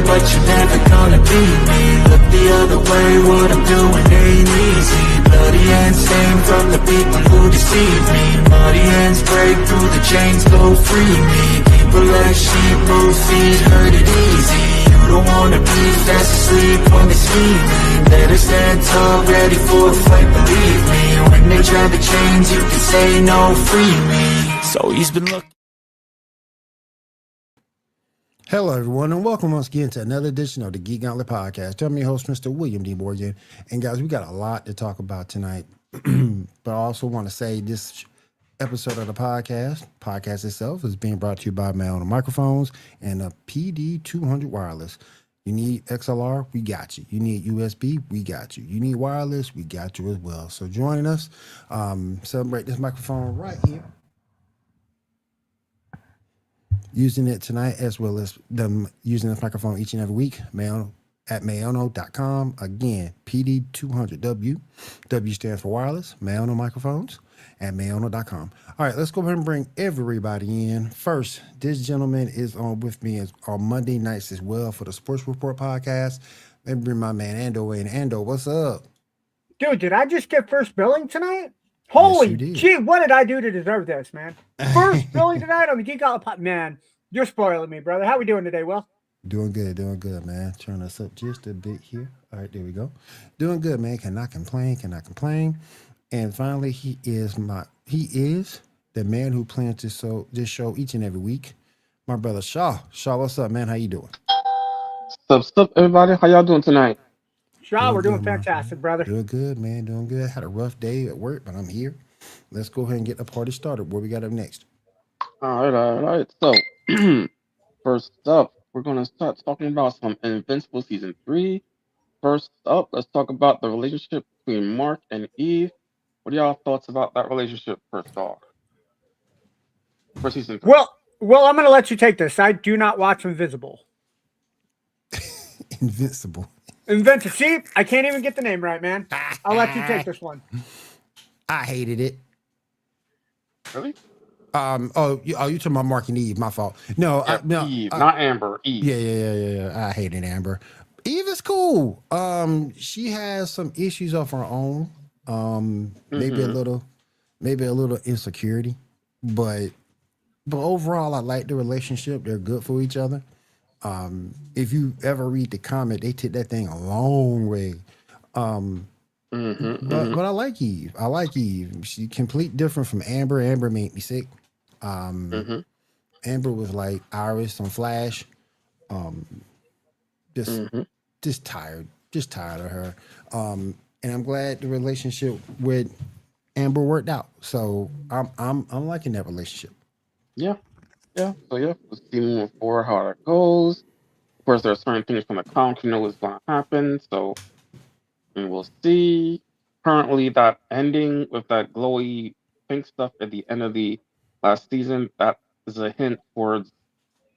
but you're never gonna beat me. Look the other way, what I'm doing ain't easy. Bloody hands stained from the people who deceive me. Muddy hands break through the chains, go free me. People like sheep, move feet, hurt it easy. You don't wanna be fast asleep when they scheming. Better stand tall, ready for a fight, believe me. When they try to change, you can say no, free me. So he's been looking. Hello, everyone, and welcome once again to another edition of the Geek Gauntlet Podcast. I'm your host, Mr. William D. Morgan. And guys, we got a lot to talk about tonight. But I also want to say this episode of the podcast itself is being brought to you by my own microphones and a PD200 wireless. You need XLR, we got you. You need USB, we got you. You need wireless, we got you as well. So join us, celebrate this microphone right here. Using it tonight, as well as them using this microphone each and every week, at mayono.com. Again, PD200W. W stands for wireless, Mayono microphones, at mayono.com. All right, let's go ahead and bring everybody in. First, this gentleman is on with me on Monday nights as well for the Sports Report podcast. Let me bring my man Ando in. Ando, what's up? Dude, did I just get first billing tonight? Holy gee, what did I do to deserve this, man? First billing tonight on the Geek Gauntlet Podcast. Man, you're spoiling me, brother. How we doing today, Will? Doing good, man. Turn us up just a bit here. All right, there we go. Doing good, man. Cannot complain. And finally, he is the man who plans this show each and every week. My brother Shaw. Shaw, what's up, man? How you doing? What's up, everybody? How y'all doing tonight? Shaw, we're doing fantastic, brother. Doing good, man. Doing good. Had a rough day at work, but I'm here. Let's go ahead and get the party started. What we got up next? All right. So, first up, we're going to start talking about some Invincible Season 3. First up, let's talk about the relationship between Mark and Eve. What are y'all thoughts about that relationship, first off? For Season 3. Well, I'm going to let you take this. I do not watch Invincible. Invincible. See, I can't even get the name right, man. I'll let you take this one. I hated it. Really? You talking about Mark and Eve? My fault. No, yeah, Eve, not Amber. Eve. Yeah. I hated Amber. Eve is cool. She has some issues of her own. Maybe a little insecurity, but overall, I like the relationship. They're good for each other. If you ever read the comic, they took that thing a long way. But I like Eve. She's complete different from Amber. Amber made me sick. Amber was like Iris on Flash. Just tired of her. And I'm glad the relationship with Amber worked out. So I'm liking that relationship. Yeah. So we'll see moving forward how that goes. Of course, there are certain things from the comics you know what's going to happen. So we'll see. Currently, that ending with that glowy pink stuff at the end of the last season, that is a hint towards,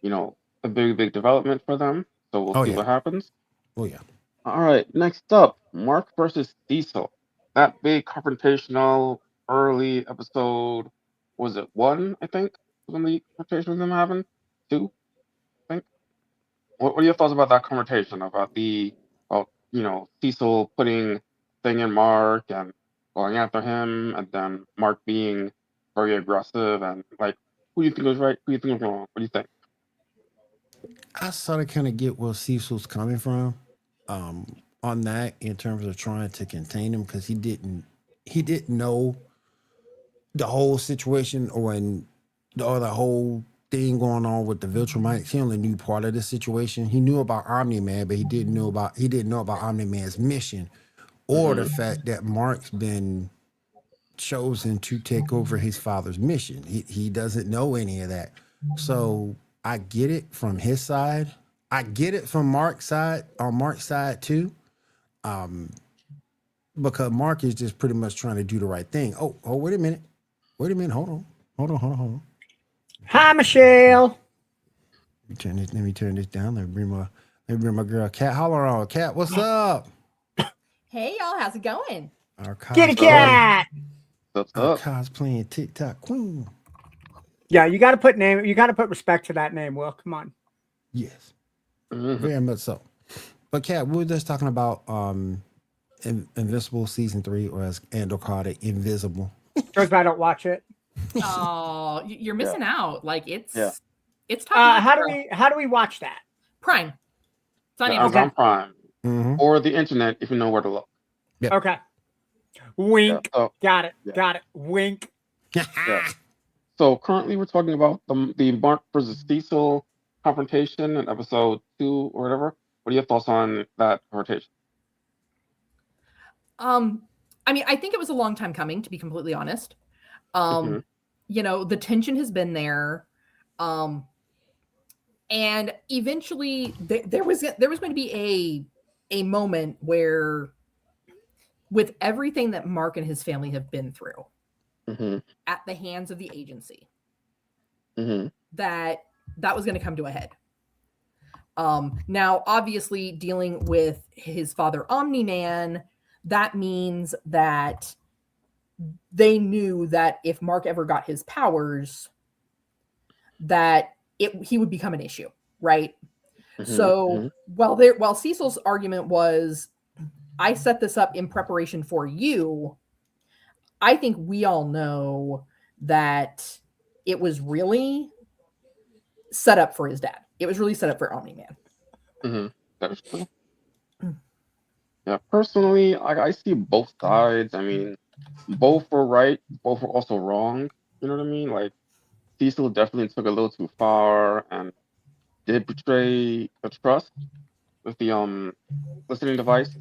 a big development for them. So we'll see what happens. Oh, yeah. All right, next up, Mark versus Cecil. That big confrontational early episode, was it 1, I think, when the confrontation with them happened? 2, I think. What are your thoughts about that confrontation, about Cecil putting thing in Mark and going after him, and then Mark being very aggressive, and like, who do you think was right? Who do you think was wrong? What do you think? I sort of kind of get where Cecil's coming from on that in terms of trying to contain him, because he didn't know the whole situation or the whole thing going on with the Viltrumites. He only knew part of the situation. He knew about Omni-Man, but he didn't know about Omni-Man's mission, or the fact that Mark's been chosen to take over his father's mission. He doesn't know any of that. So I get it from his side. I get it from Mark's side too. Because Mark is just pretty much trying to do the right thing. Oh, wait a minute. Hold on. Hi, Michelle. Let me turn this down. Let me bring my girl Kat. Holler on, Kat. What's up? Hey, y'all. How's it going? Kitty cat. Our cosplaying TikTok queen. Yeah, you got to put respect to that name, Will. Come on. Yes. Very much so. But Kat, we were just talking about Invincible season 3, or as Andrew called it, Invisible. Because I don't watch it. Oh, you're missing out. Like it's top. How do we watch that? Prime. It's on Amazon Prime Mm-hmm. or the internet if you know where to look. Yep. Okay. Wink. Yeah. Got it. Got it. Wink. So currently we're talking about the Mark versus Cecil confrontation in episode 2 or whatever. What are your thoughts on that confrontation? I mean, I think it was a long time coming, to be completely honest. You know, the tension has been there. And eventually there was going to be a moment where, with everything that Mark and his family have been through at the hands of the agency, that was going to come to a head. Now, obviously, dealing with his father, Omni-Man, that means that they knew that if Mark ever got his powers, that he would become an issue, right? So while Cecil's argument was, I set this up in preparation for you, I think we all know that it was really set up for his dad. It was really set up for Omni-Man. That is true. Yeah, personally, I see both sides. I mean, both were right, both were also wrong. You know what I mean? Like, Cecil definitely took a little too far and did betray the trust with the listening device.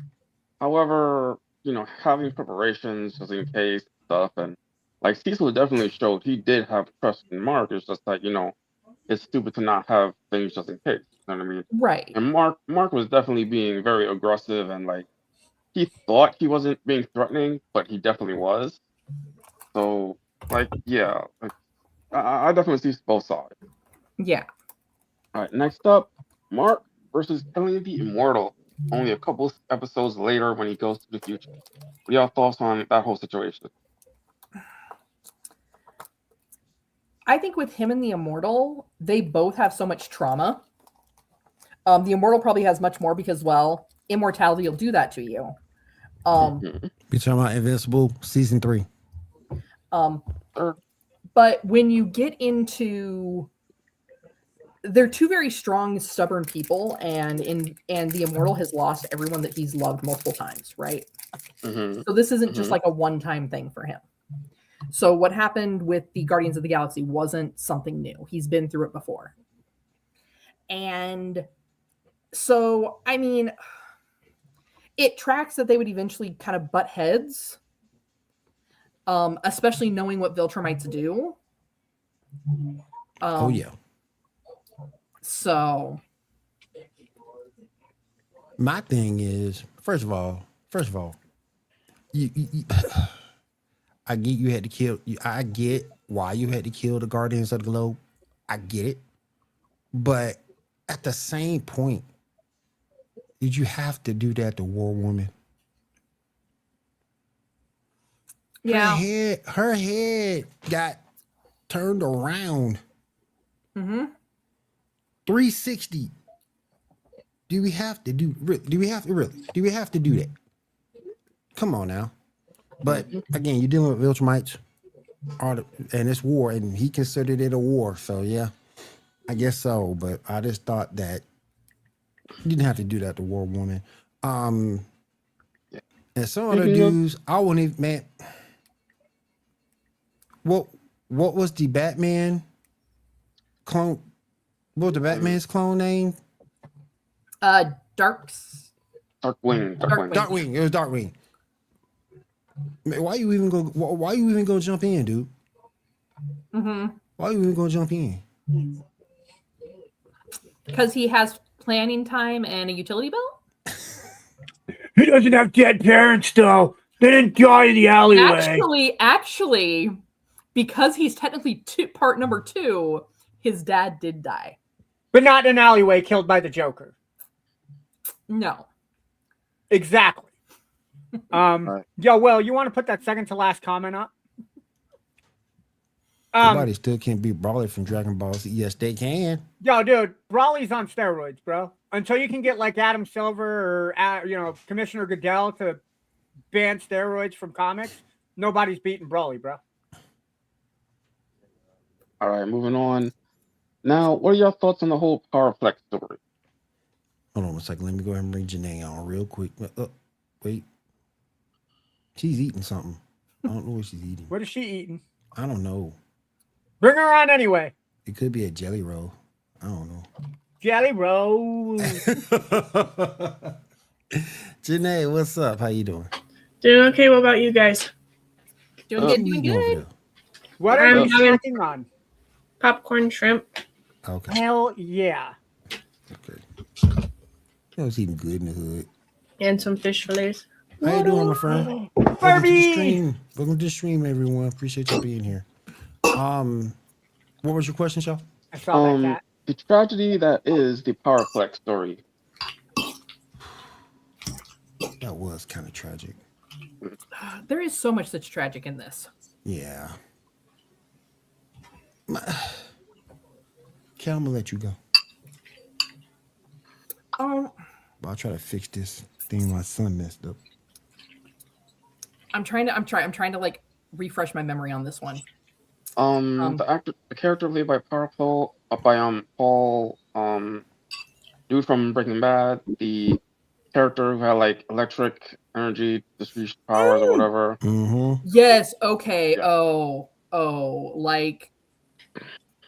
However, you know, having preparations just in case stuff, and like Cecil definitely showed he did have trust in Mark. It's just like, you know, it's stupid to not have things just in case. You know what I mean? Right. And Mark was definitely being very aggressive, and like he thought he wasn't being threatening, but he definitely was. So like, yeah, like, I definitely see both sides. Yeah. All right, next up, Mark versus Killing the Immortal. Only a couple episodes later when he goes to the future. What are y'all thoughts on that whole situation? I think with him and the Immortal, they both have so much trauma. The Immortal probably has much more because, well, immortality will do that to you. You're talking about Invincible season 3. But when you get into, they're two very strong, stubborn people, and the Immortal has lost everyone that he's loved multiple times, right? So this isn't just like a one-time thing for him. So what happened with the Guardians of the Galaxy wasn't something new. He's been through it before. And so, I mean, it tracks that they would eventually kind of butt heads, especially knowing what Viltrumites do. Oh, yeah. So my thing is, first of all, you I get you had to kill. I get why you had to kill the Guardians of the Globe. I get it, but at the same point, did you have to do that to War Woman? yeah, Her head got turned around. 360. Do we have to do that? Come on now. But again, you're dealing with Viltrumites, and it's war, and he considered it a war. So yeah, I guess so. But I just thought that you didn't have to do that to War Woman. And some other dudes, I wouldn't even, man. What was the Batman clone? What was the Batman's clone name? Darkwing. Darkwing. It was Darkwing. Man, why you even go jump in, dude? Why you even go jump in? because he has planning time and a utility bill. He doesn't have dead parents, though. They didn't die in the alleyway. Actually, because he's technically part number 2, his dad did die. But not in an alleyway killed by the Joker. No. Exactly. Right. Yo, Will, you want to put that second to last comment up? Nobody still can't beat Brawley from Dragon Ball Z. Yes, they can. Yo, dude, Brawley's on steroids, bro. Until you can get like Adam Silver or Commissioner Goodell to ban steroids from comics, nobody's beating Brawley, bro. All right, moving on. Now, what are your thoughts on the whole Powerflex story? Hold on a second. Let me go ahead and bring Janae on real quick. Wait. She's eating something. I don't know what she's eating. What is she eating? I don't know. Bring her on anyway. It could be a jelly roll. I don't know. Jelly roll. Janae, what's up? How you doing? Doing okay. What about you guys? Doing good, doing good. What are you snacking on? Popcorn shrimp. Okay. Hell yeah. Okay. I was eating good in the hood. And some fish fillets. How you doing, my friend? Barbie. Welcome to the stream, everyone. Appreciate you being here. What was your question, Shaw? I saw that cat. The tragedy that is the Powerflex story. That was kind of tragic. There is so much that's tragic in this. Yeah. Cal, I'm gonna let you go. But I'll try to fix this thing my son messed up. I'm trying to like refresh my memory on this one. The character played by Paul, dude from Breaking Bad, the character who had like electric energy distribution powers or whatever. Mm-hmm. Yes. Okay. Yeah. Like.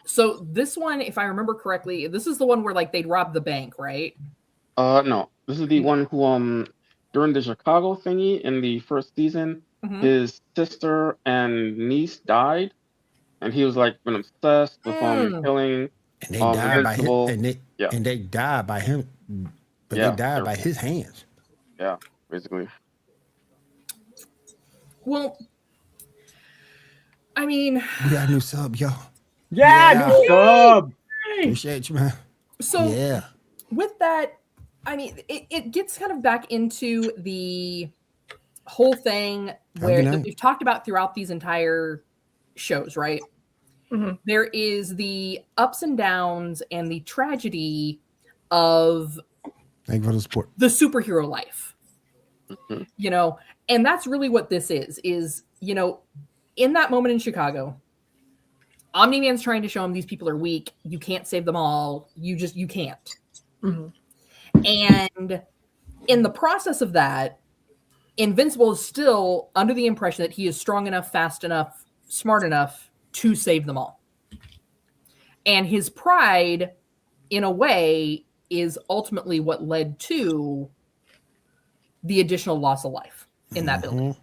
So this one, if I remember correctly, this is the one where like they'd rob the bank, right? No, this is the one who during the Chicago thingy in the first season, his sister and niece died, and he was like been obsessed with killing. And they died by him. Invincible. And they died by him, but they died by his hands. Yeah, basically. Well, I mean, we got a new sub, yo. Yeah, new sub. Appreciate you, man. So yeah, with that, I mean, it gets kind of back into the whole thing where that we've talked about throughout these entire shows, right? Mm-hmm. There is the ups and downs and the tragedy of the superhero life. Mm-hmm. And that's really what this is, in that moment in Chicago, Omni-Man's trying to show him these people are weak. You can't save them all. You can't. Mm-hmm. And in the process of that, Invincible is still under the impression that he is strong enough, fast enough, smart enough to save them all. And his pride, in a way, is ultimately what led to the additional loss of life in that building.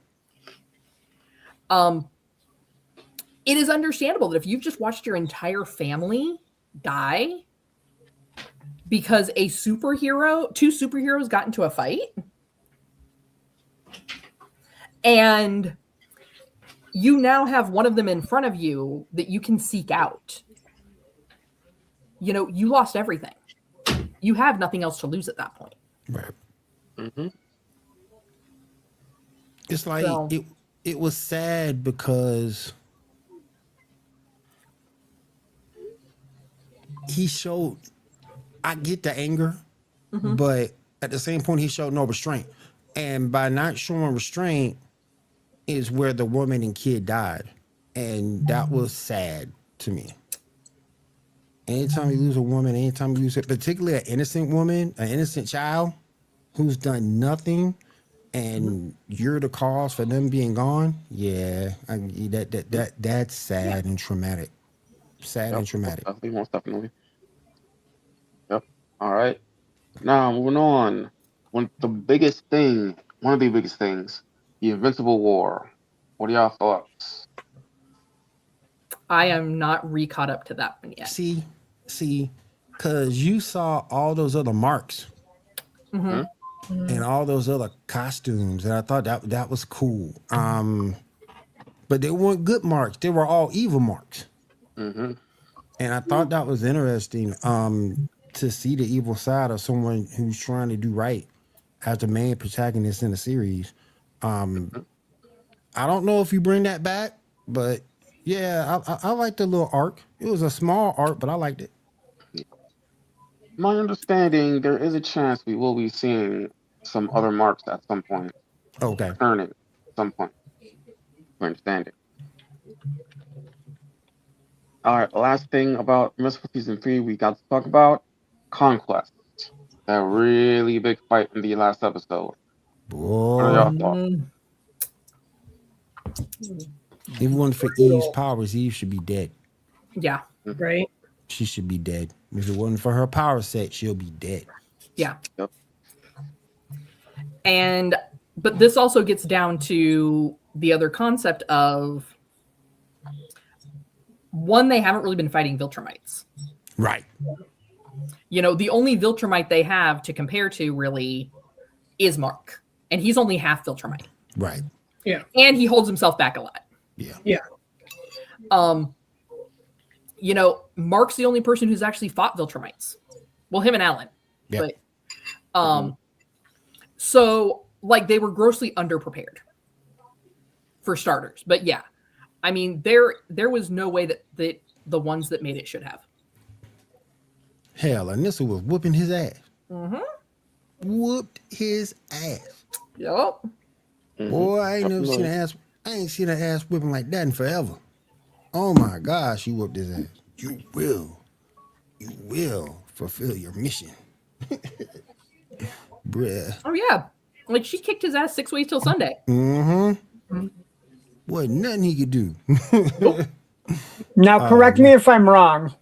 It is understandable that if you've just watched your entire family die because two superheroes got into a fight, and you now have one of them in front of you that you can seek out. You lost everything. You have nothing else to lose at that point. Right. Mm-hmm. It's like it was sad because he showed, I get the anger, but at the same point, he showed no restraint. And by not showing restraint is where the woman and kid died. And that was sad to me. Anytime you lose a woman, anytime you lose particularly an innocent woman, an innocent child who's done nothing, and you're the cause for them being gone, that's sad and traumatic. And traumatic. Most definitely. Yep. All right. Now moving on. One of the biggest things, the Invincible War. What are y'all thoughts? I am not re-caught up to that one yet. See, because you saw all those other marks and all those other costumes, and I thought that was cool. But they weren't good marks; they were all evil marks. Mm-hmm. And I thought that was interesting to see the evil side of someone who's trying to do right as the main protagonist in the series. I don't know if you bring that back, but Yeah, I liked the little arc. It was a small arc, but I liked it. My understanding, there is a chance we will be seeing some other marks at some point, Okay. returning at some point. My understanding. All right, last thing about Invincible Season 3 we got to talk about, Conquest. That really big fight in the last episode. What are y'all Boy, thoughts? if it wasn't for Eve's powers, Eve should be dead. Yeah. Right. She should be dead. If it wasn't for her power set, she'll be dead. Yeah. Yep. But this also gets down to the other concept of one, they haven't really been fighting Viltrumites. Right. You know, the only Viltrumite they have to compare to really is Mark. And he's only half Viltrumite. Right. Yeah. And he holds himself back a lot. Yeah. Yeah. You know, Mark's the only person who's actually fought Viltrumites. Well, him and Alan. Yep. But so like they were grossly underprepared for starters. But yeah. I mean, there was no way that the ones that made it should have. Hell, Anissa was whooping his ass. Mm-hmm. Whooped his ass. Yep. Boy, I ain't never seen an ass. I ain't seen an ass whipping like that in forever. Oh my gosh, she whooped his ass. You will fulfill your mission. Bruh. Oh yeah. Like she kicked his ass 6 ways till Sunday. Mm-hmm. Wasn't nothing he could do. Now, correct me if I'm wrong.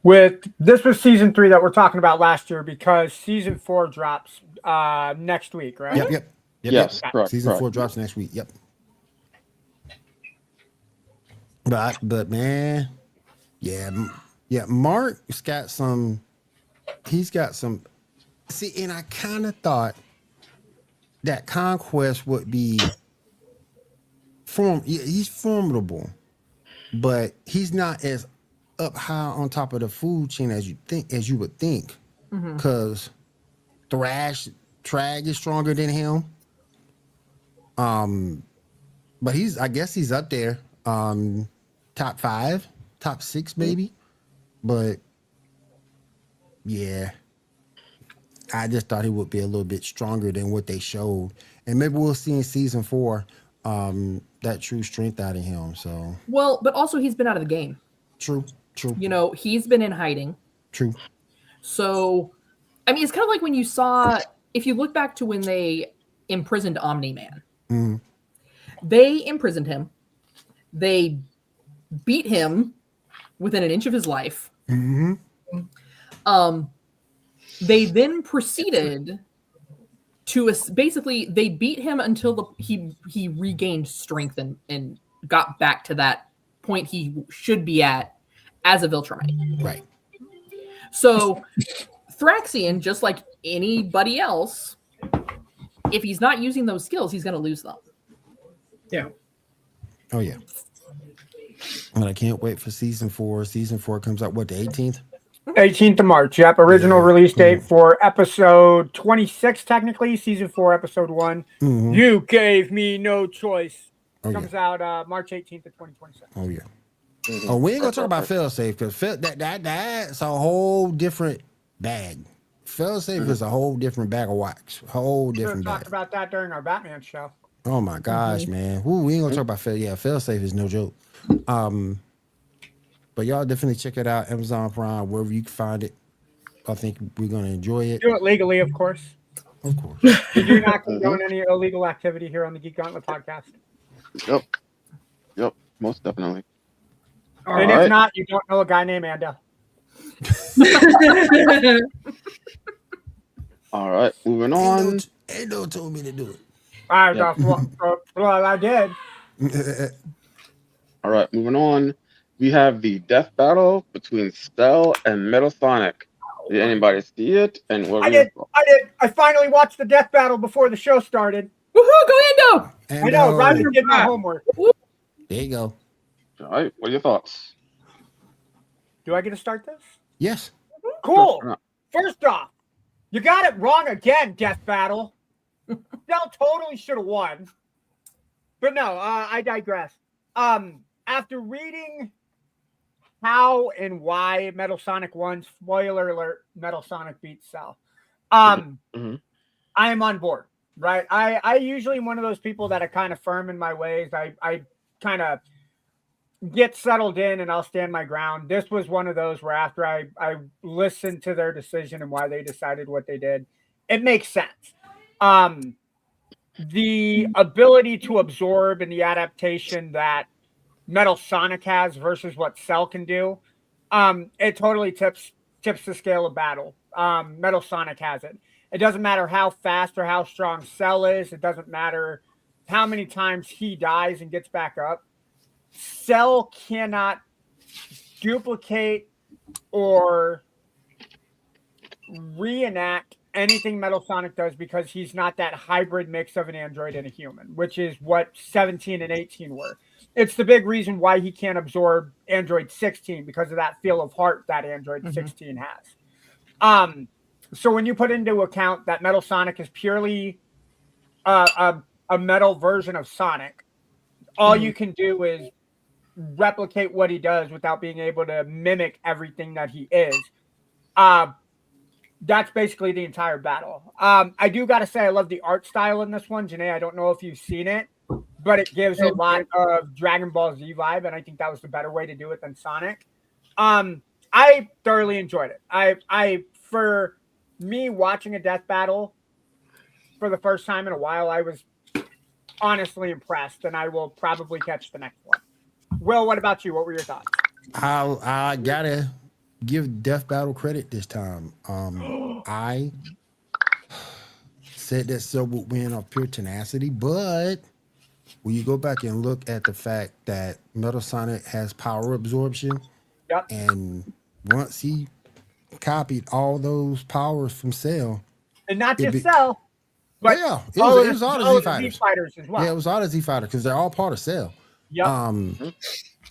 This was season 3 that we're talking about last year because season 4 drops next week, right? Yep. Yes, correct. Season 4 drops next week. Yep. But man, yeah. Mark's got some. He's got some. See, and I kind of thought that Conquest would be he's formidable, but he's not as up high on top of the food chain as you would think, because Trag is stronger than him. But I guess he's up there, top 5, top 6 maybe, but yeah. I just thought he would be a little bit stronger than what they showed. And maybe we'll see in season 4 that true strength out of him. So Well, but also he's been out of the game. True. You know, he's been in hiding. True. So, I mean, it's kind of like when you saw, if you look back to when they imprisoned Omni-Man. Mhm. They imprisoned him. They beat him within an inch of his life. Mm-hmm. They then proceeded to basically they beat him until he regained strength and got back to that point he should be at as a Viltrumite. Right. So Thraxian, just like anybody else, if he's not using those skills, he's going to lose them. Yeah. Oh yeah. And I can't wait for season 4. Season 4 comes out what, the 18th? 18th of March. Yep. Original release date for episode 26, technically. Season 4, episode 1. Mm-hmm. You gave me no choice. Oh, Comes out March 18th of 2027. Oh yeah. Oh, we ain't gonna talk about failsafe because that's a whole different bag. Failsafe is a whole different bag of wax. Whole We different talked bag. about that during our Batman show. Oh my gosh, man. Ooh, we ain't gonna talk about failsafe is no joke. But y'all definitely check it out, Amazon Prime, wherever you can find it. I think we're gonna enjoy it. Do it legally, of course. Of course. We do not condone any illegal activity here on the Geek Gauntlet podcast. Yep. Most definitely. And if not, you don't know a guy named Anda. All right, moving on. Ando told me to do it. Well, I did. All right, moving on. We have the death battle between Spell and Metal Sonic. Did anybody see it? And what? I did. I finally watched the death battle before the show started. Woohoo! Go Ando! I know. Roger did my homework. There you go. All right, what are your thoughts? Do I get to start this? Yes. Cool. First off, you got it wrong again, death battle. Spell totally should have won. But no, I digress. After reading how and why Metal Sonic won, spoiler alert, Metal Sonic beats Cell. I am on board, right? I usually am one of those people that are kind of firm in my ways. I kind of get settled in and I'll stand my ground. This was one of those where after I listened to their decision and why they decided what they did, it makes sense. The ability to absorb and the adaptation that Metal Sonic has versus what Cell can do, it totally tips the scale of battle. Metal Sonic has it. It doesn't matter how fast or how strong Cell is. It doesn't matter how many times he dies and gets back up. Cell cannot duplicate or reenact anything Metal Sonic does because he's not that hybrid mix of an android and a human, which is what 17 and 18 were. It's the big reason why he can't absorb Android 16 because of that feel of heart that Android 16 has. So when you put into account that Metal Sonic is purely a metal version of Sonic, all you can do is replicate what he does without being able to mimic everything that he is. That's basically the entire battle. I do got to say, I love the art style in this one. Janae, I don't know if you've seen it, but it gives a lot of Dragon Ball Z vibe, and I think that was the better way to do it than Sonic. I thoroughly enjoyed it. I for me, watching a death battle for the first time in a while, I was honestly impressed, and I will probably catch the next one. Will, what about you? What were your thoughts? I gotta give Death Battle credit this time. I said that Cell would win off pure tenacity, but when you go back and look at the fact that Metal Sonic has power absorption, and once he copied all those powers from Cell, and not just Cell, but it was all the Z fighters as well. Yeah, it was all the Z fighters because they're all part of Cell.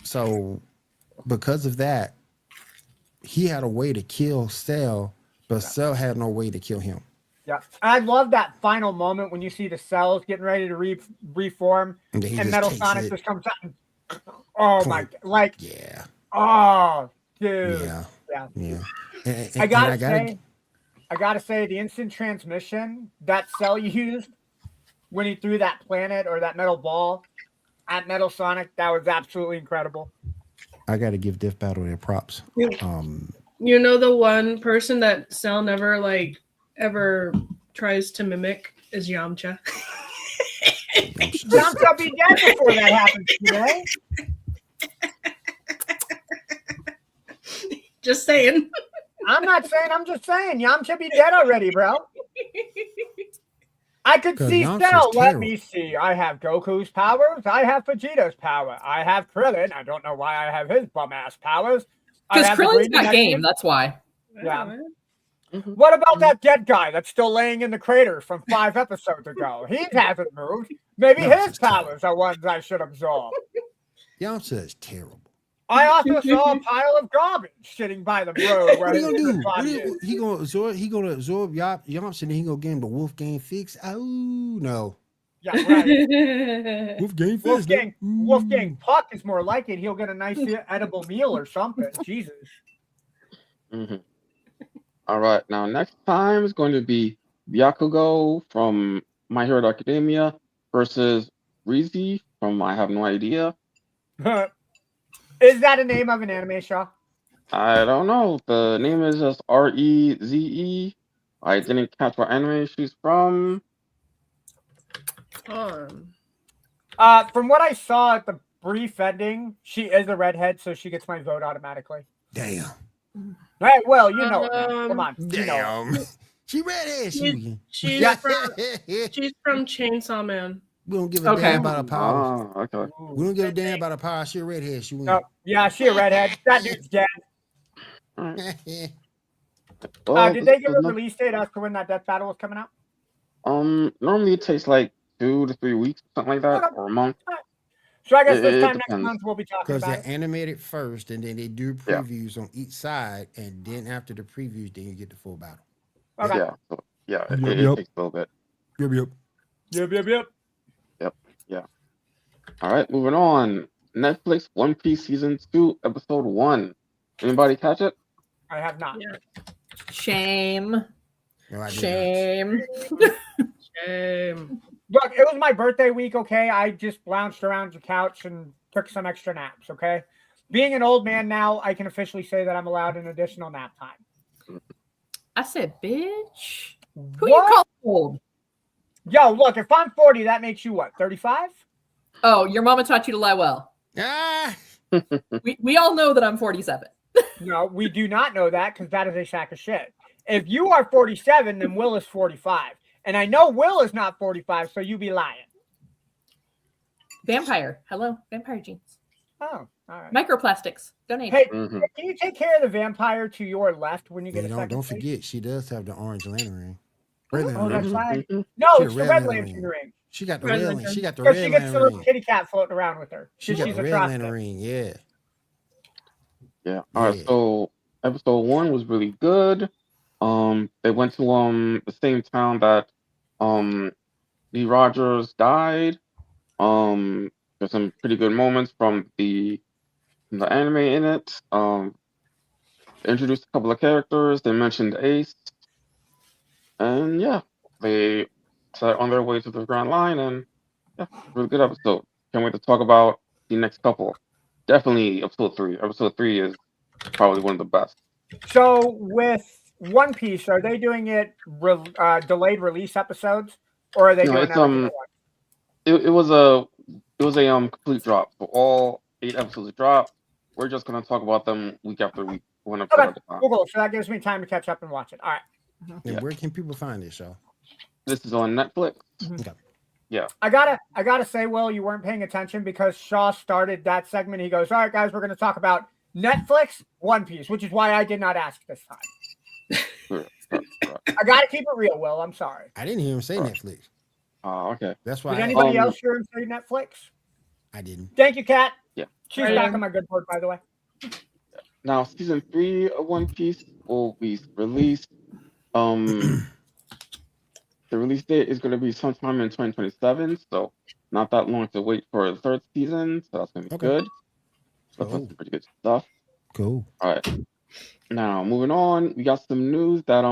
So because of that, he had a way to kill Cell, but Cell had no way to kill him. Yeah, I love that final moment when you see the cells getting ready to reform, and Metal Sonic just comes out. And, oh my! Like, oh, dude, yeah. And I gotta say, the instant transmission that Cell used when he threw that planet or that metal ball at Metal Sonic, that was absolutely incredible. I gotta give Death Battle their props. You know, the one person that Cell never ever tries to mimic is Yamcha. Yamcha be dead before that happens today. Just saying. I'm not saying, I'm just saying. Yamcha be dead already, bro. I could see Cell. Let me see. I have Goku's powers. I have Vegeta's power. I have Krillin. I don't know why I have his bum ass powers. Because Krillin's got game. That's why. Yeah. What about that dead guy that's still laying in the crater from 5 episodes ago? He hasn't moved. Maybe his powers are ones I should absorb. Yamcha is terrible. I also saw a pile of garbage sitting by the road. What are you gonna do? He gonna absorb Yamcha and he gonna give him the Wolfgang fix. Oh no. Yeah, right. Wolfgang Puck is more like it. He'll get a nice edible meal or something. Jesus. All right, now next time is going to be Byakugo from My Hero Academia versus Rizy from I Have No Idea. Is that a name of an anime show? I don't know. The name is just Reze. I didn't catch what anime she's from. From what I saw at the brief ending, she is a redhead, so she gets my vote automatically. Damn. Right, well, you know it, man. Come on. Damn. You know she redhead. She's from Chainsaw Man. We don't give a damn about her power. Okay. We don't give a damn about her power. She a redhead. She win. Yeah, she a redhead. That dude's dead. Did they give a release date as to when that death battle was coming out? Normally it takes 2 to 3 weeks, something like that, or a month. So I guess this time next month we'll be talking about it. Because they're animated first, and then they do previews on each side, and then after the previews, then you get the full battle. Okay. It takes a little bit. Yep. All right, moving on. Netflix One Piece Season 2, Episode 1. Anybody catch it? I have not. Yeah. Shame. No, I did not. Shame. Shame. Look, it was my birthday week, okay? I just lounged around the couch and took some extra naps, okay? Being an old man now, I can officially say that I'm allowed an additional nap time. I said, bitch. Who What? you call old? Yo, look, if I'm 40, that makes you what, 35? Oh, your mama taught you to lie well. Ah! We all know that I'm 47. No, we do not know that because that is a sack of shit. If you are 47, then Will is 45. And I know Will is not 45, so you be lying. Vampire. Hello. Vampire jeans. Oh, all right. Microplastics. Donate. Hey, Mhm. can you take care of the vampire to your left when you get Hey, a second? don't please? forget, she does have the orange lantern ring. Red Oh, lantern that's ring. right. Mhm. No, She it's a the red red lantern lantern ring. ring. She got the Red red. lantern. She got the Because she red gets the lantern little ring. kitty cat floating around with her. She She's got a the red trusted. lantern ring. Yeah. Yeah. All right. Yeah. So episode 1 was really good. They went to the same town that Lee Rogers died. There's some pretty good moments from the anime in it. They introduced a couple of characters. They mentioned Ace, and yeah, they set on their way to the Grand Line, and yeah, really good episode. Can't wait to talk about the next couple. Definitely episode 3. Episode 3 is probably one of the best. So with One Piece, are they doing it delayed release episodes, or are they No, doing it's everything at once? it was a complete drop. So all 8 episodes dropped. We're just gonna talk about them week after week, one episode Okay, at a time. Google. So that gives me time to catch up and watch it. All right. And Yeah. where can people find this show? This is on Netflix. Okay. I gotta say, Will, you weren't paying attention because Shaw started that segment. He goes, "All right, guys, we're going to talk about Netflix, One Piece," which is why I did not ask this time. Correct. I gotta keep it real, Will. I'm sorry. I didn't hear him say Right. Netflix. Okay. That's why Did I, anybody else hear him say Netflix? I didn't. Thank you, Kat. Yeah. She's Right back on. on my good board, by the way. Now season 3 of One Piece will be released. The release date is going to be sometime in 2027, so not that long to wait for the 3rd season. So that's going to be Okay. good. So Cool. that's pretty good stuff. Cool. All right. Now moving on, we got some news that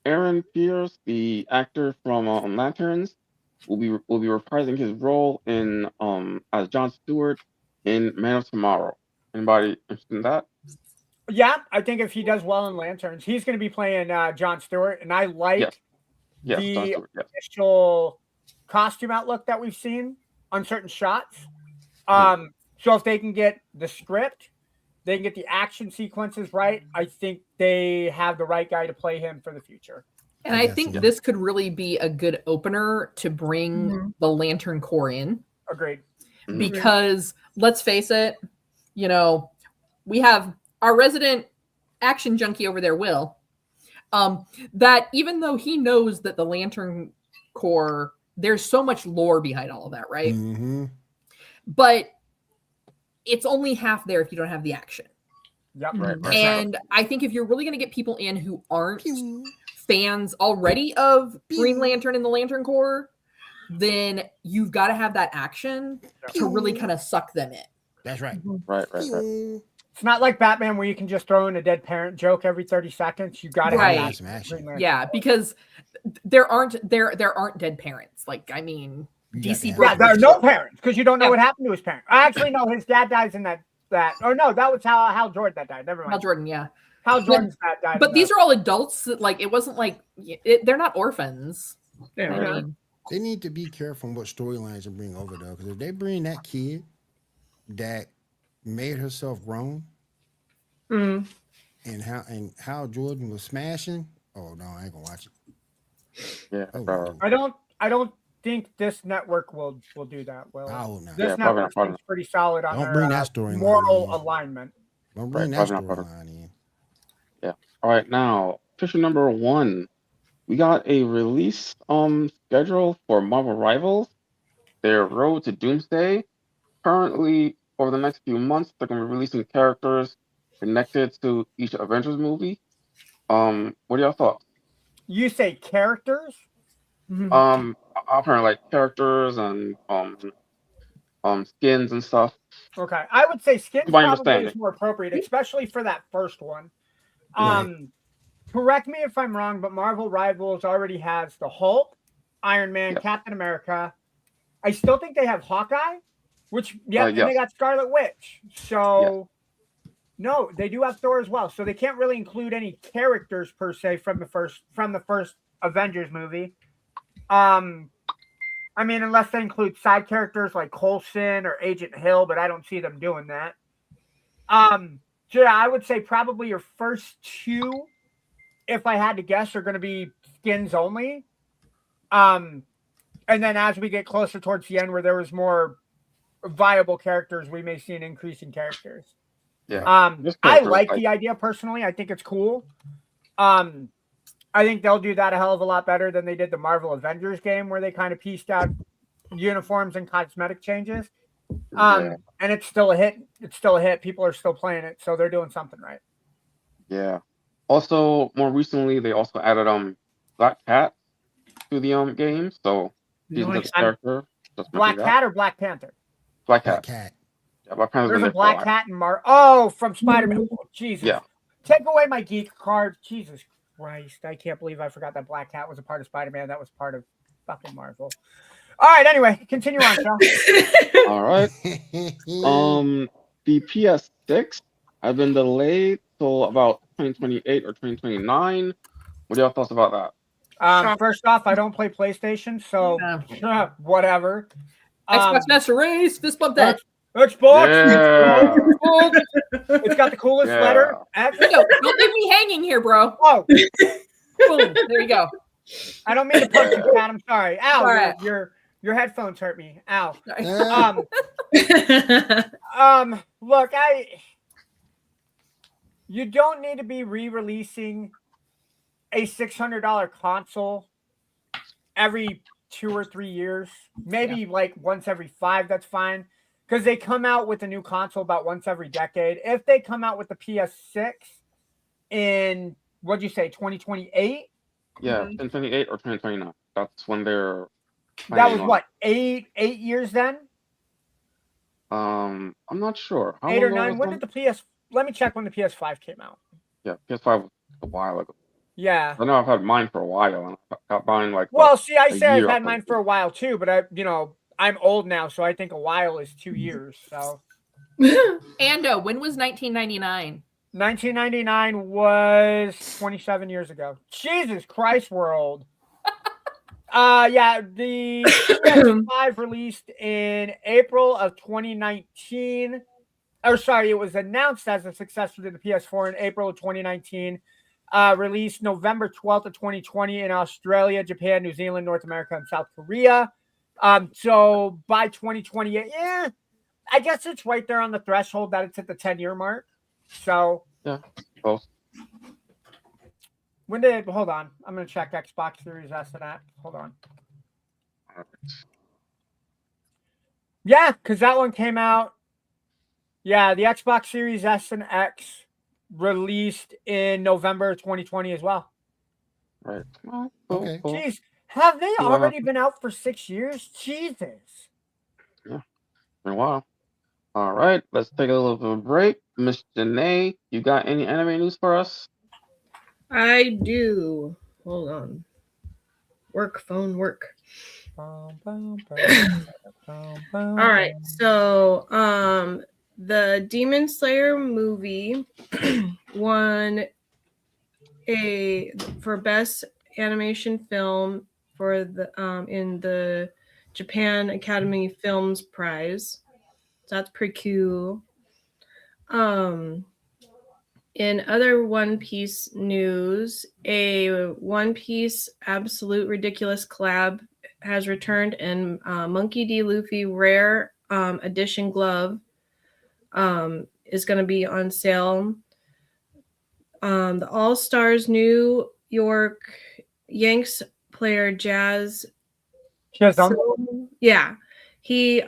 Aaron Pierce, the actor from Lanterns, will be reprising his role in as Jon Stewart in Man of Tomorrow. Anybody interested in that? Yeah, I think if he does well in Lanterns, he's going to be playing Jon Stewart, and I like Yes. Yes, Jon the Stewart. Yes. initial costume outlook that we've seen on certain shots. So if they can get the script, they can get the action sequences right, I think they have the right guy to play him for the future. And I think this could really be a good opener to bring the Lantern Corps in. Agreed. Because let's face it, you know, we have our resident action junkie over there, Will, that even though he knows that the Lantern Corps, there's so much lore behind all of that, right? Mm-hmm. But it's only half there if you don't have the action. Yep. Right. And I think if you're really going to get people in who aren't fans already of Green Lantern and the Lantern Corps, then you've got to have that action to really kind of suck them in. That's right. Right. It's not like Batman where you can just throw in a dead parent joke every 30 seconds. You got to Right. have Some that. action. Yeah, because there aren't dead parents. Like, I mean, DC Yeah, Yeah, broke there are this no shit. parents because you don't know Yeah. what happened to his parent. I actually know his dad dies in that. Or no, that was how Hal Jordan that died. Never mind. Hal Jordan, yeah. Hal Jordan's dad died. But these are all adults. That, like, it wasn't like they're not orphans. Yeah. I mean, They need to be careful on what storylines they bring over though, because if they bring that kid that made herself grown Mm. and how Jordan was smashing, oh no, I ain't gonna watch it. Yeah. Oh, no. I don't think this network will do that. Will I hope not. this Yeah, network probably not. seems pretty solid on Don't their bring that storyline moral in. alignment. Don't bring Right, that probably not. storyline in. All right. Now, official number 1. We got a release schedule for Marvel Rivals, their Road to Doomsday. Currently, over the next few months, they're going to be releasing characters connected to each Avengers movie. What are y'all thoughts? You say characters? Apparently like characters and skins and stuff Okay, I would say skins My probably understanding. is more appropriate, especially for that first one. Right. Correct me if I'm wrong, but Marvel Rivals already has the Hulk, Iron Man, Yes. Captain America. I still think they have Hawkeye, which and they Yes. got Scarlet Witch. So no, they do have Thor as well. So they can't really include any characters per se from the first Avengers movie. I mean, unless they include side characters like Coulson or Agent Hill, but I don't see them doing that. So yeah, I would say probably your first two, if I had to guess, are going to be skins only. And then as we get closer towards the end, where there was more viable characters, we may see an increase in characters. Yeah. I like the idea personally. I think it's cool. I think they'll do that a hell of a lot better than they did the Marvel Avengers game, where they kind of pieced out uniforms and cosmetic changes. And it's still a hit. It's still a hit. People are still playing it, so they're doing something right. Yeah. Also, more recently, they also added Black Cat to the game, so he's Nice. a character. Black Cat or Black Panther? Black Black Cat. Cat. Yeah, Black Panther's There's been a there for a Black while. Cat and from Spider-Man. Oh, Jesus. Yeah. Take away my geek card. Jesus Christ. I can't believe I forgot that Black Cat was a part of Spider-Man. That was part of fucking Marvel. All right, anyway, continue on, Sean. All right. The PS6 has been delayed till about 2028 or 2029. What are your thoughts about that? First off, I don't play PlayStation, so whatever. Xbox Master Race, fist bump that. Xbox. Yeah. It's got the coolest Yeah. letter. Don't leave me hanging here, bro. Oh, Boom. There you go. I don't mean to punch you, Pat. I'm sorry. Ow, All right. your headphones hurt me. Ow. Uh, Look, you don't need to be re-releasing a $600 console every 2 or 3 years. Maybe like once every 5, that's fine. Because they come out with a new console about once every decade. If they come out with the PS6 in, what'd you say, 2028? Yeah, 2028 or 2029. That's when they're. That was planning what, 8 years then? I'm not sure. How 8 or long 9. was When them? did the let me check when the PS5 came out. Yeah, PS5 was a while ago. Yeah. I know I've had mine for a while, and I got mine like. Well, see, I a say I've year had or mine something. for a while too, but I'm old now, so I think a while is 2 years. So Ando, when was 1999? 1999 was 27 years ago. Jesus Christ, we're old. Yeah, the PS5 released in April of 2019. Oh, sorry, it was announced as a successor to the PS4 in April of 2019. Released November 12th of 2020 in Australia, Japan, New Zealand, North America, and South Korea. So by 2028, I guess it's right there on the threshold that it's at the 10-year mark. So Yeah, close. hold on, I'm gonna check Xbox Series S and X. Hold on. Yeah, because that one came out. Yeah, the Xbox Series S and X released in November 2020 as well. Right. Okay. Cool. Jeez, have they Yeah. already been out for 6 years? Jesus. Been a while. All right, let's take a little bit of a break. Miss Janae, you got any anime news for us? I do. Hold on. Phone work. All All right. So, the Demon Slayer movie won for best animation film for the in the Japan Academy Films Prize. So that's pretty cool. In other One Piece news, a One Piece Absolute Ridiculous collab has returned, and Monkey D. Luffy Rare Edition glove is going to be on sale. The All Stars New York Yanks player Jazz. Yeah, he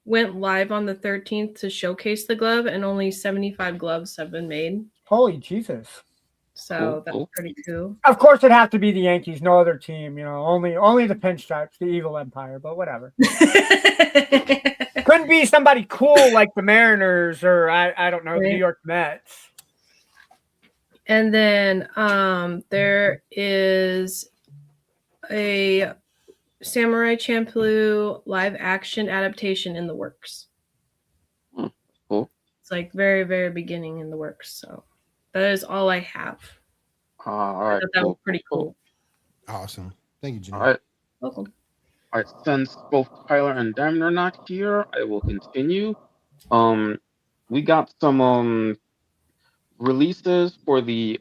went live on the 13th to showcase the glove, and only 75 gloves have been made. Holy Jesus. So that's pretty cool. Of course, it'd have to be the Yankees, no other team. Only the Pinstripes, the evil empire. But whatever. Couldn't be somebody cool like the Mariners or I don't know, the New York Mets. And then there is a Samurai Champloo live action adaptation in the works. Cool. It's like very, very beginning in the works. So that is all I have. All right. That was pretty cool. Awesome. Thank you, Jenny. All right. Welcome. All right. Since both Tyler and Diamond are not here, I will continue. We got some releases for the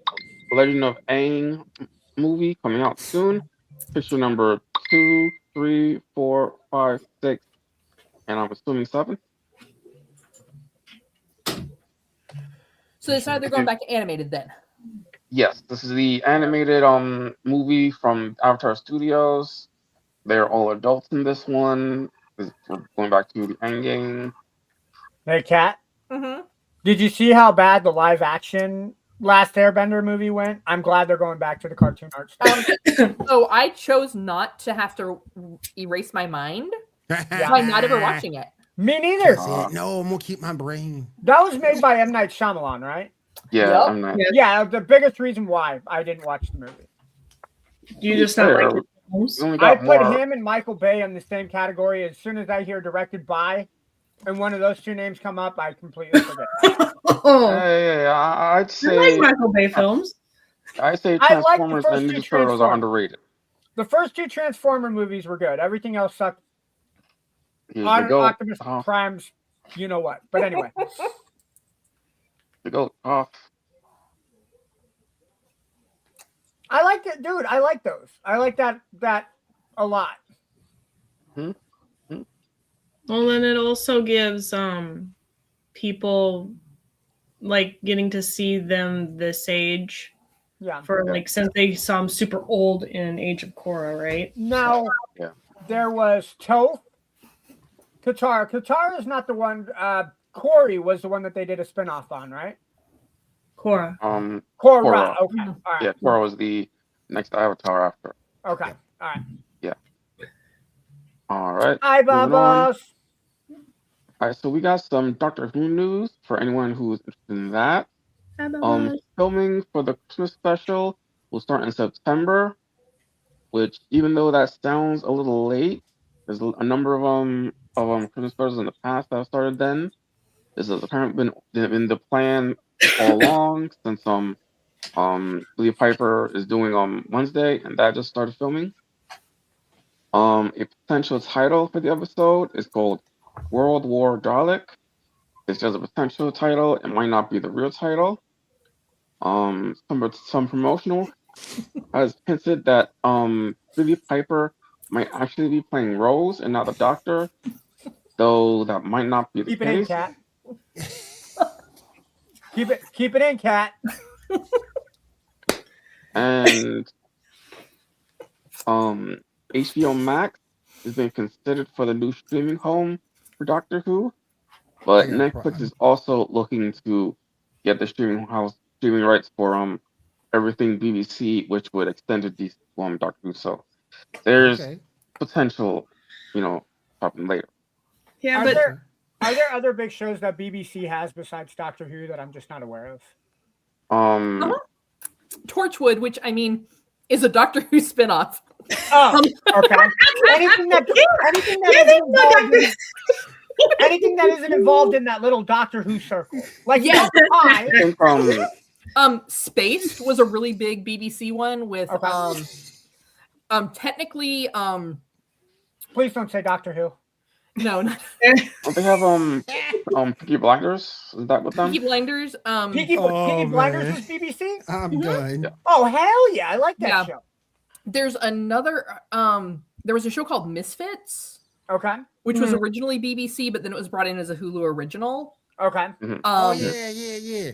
Legend of Aang movie coming out soon. Picture number 2, 3, 4, 5, 6, and I'm assuming 7. So they decided they're going back to animated then. Yes, this is the animated movie from Avatar Studios. They're all adults in this one. We're going back to the Endgame. Hey, Kat. Mm-hmm. Did you see how bad the live action Last Airbender movie went? I'm glad they're going back to the cartoon art style. So I chose not to have to erase my mind by not ever watching it. Me neither. No, I'm gonna keep my brain. That was made by M. Night Shyamalan, right? Yeah, Yep. I'm not. Yeah, the biggest reason why I didn't watch the movie. Do you just not like the films? We only I got put more. him and Michael Bay in the same category. As soon as I hear directed by, and one of those two names come up, I completely forget. Oh, Hey, I'd I say like Michael Bay films. I'd say I like the Transformers first and two Ninja Turtles are Transformers. underrated. The first two Transformer movies were good. Everything else sucked. Here we go. Optimus Prime's, you know what? But anyway, We go. Off. I like it, dude. I like those. I like that a lot. Well, then it also gives people like getting to see them this age Yeah. for like since they saw them super old in Age of Korra, right? Now, Yeah. there was Toph, Katara. Katara is not the one. Corey was the one that they did a spinoff on, right? Korra. Korra. Korra. Okay. All right. Yeah, Korra was the next Avatar after. Okay. All right. All right. Hi, moving on. Babas. All right, so we got some Doctor Who news for anyone who's interested in that. Filming for the Christmas special will start in September, which even though that sounds a little late, there's a number of Christmas specials in the past that have started then. This has apparently been the plan all along since Billy Piper is doing Wednesday, and that just started filming. A potential title for the episode is called World War Dalek. It's just a potential title. It might not be the real title. Some promotional has hinted that Billy Piper might actually be playing Rose and not the Doctor, though that might not be the Keep it in, case. Cat. Keep it in, Cat. And HBO Max is being considered for the new streaming home for Doctor Who, but Netflix is also looking to get the streaming rights for everything BBC, which would extend to these Doctor Who. So there's potential, happening later. Yeah, Are there other big shows that BBC has besides Doctor Who that I'm just not aware of? Torchwood, which I mean is a Doctor Who spinoff. Oh, okay. Anything that isn't involved in that little Doctor Who circle, like Yeah. I think, Spaced was a really big BBC one with technically Please don't say Doctor Who. no, not don't they have Peaky Blinders? Is that with them? Peaky Blinders. Peaky man. Blinders was BBC. I'm done. Yeah. Oh hell yeah, I like that Yeah. show. There's another there was a show called Misfits, Okay. which was originally BBC, but then it was brought in as a Hulu original. Okay. Oh yeah.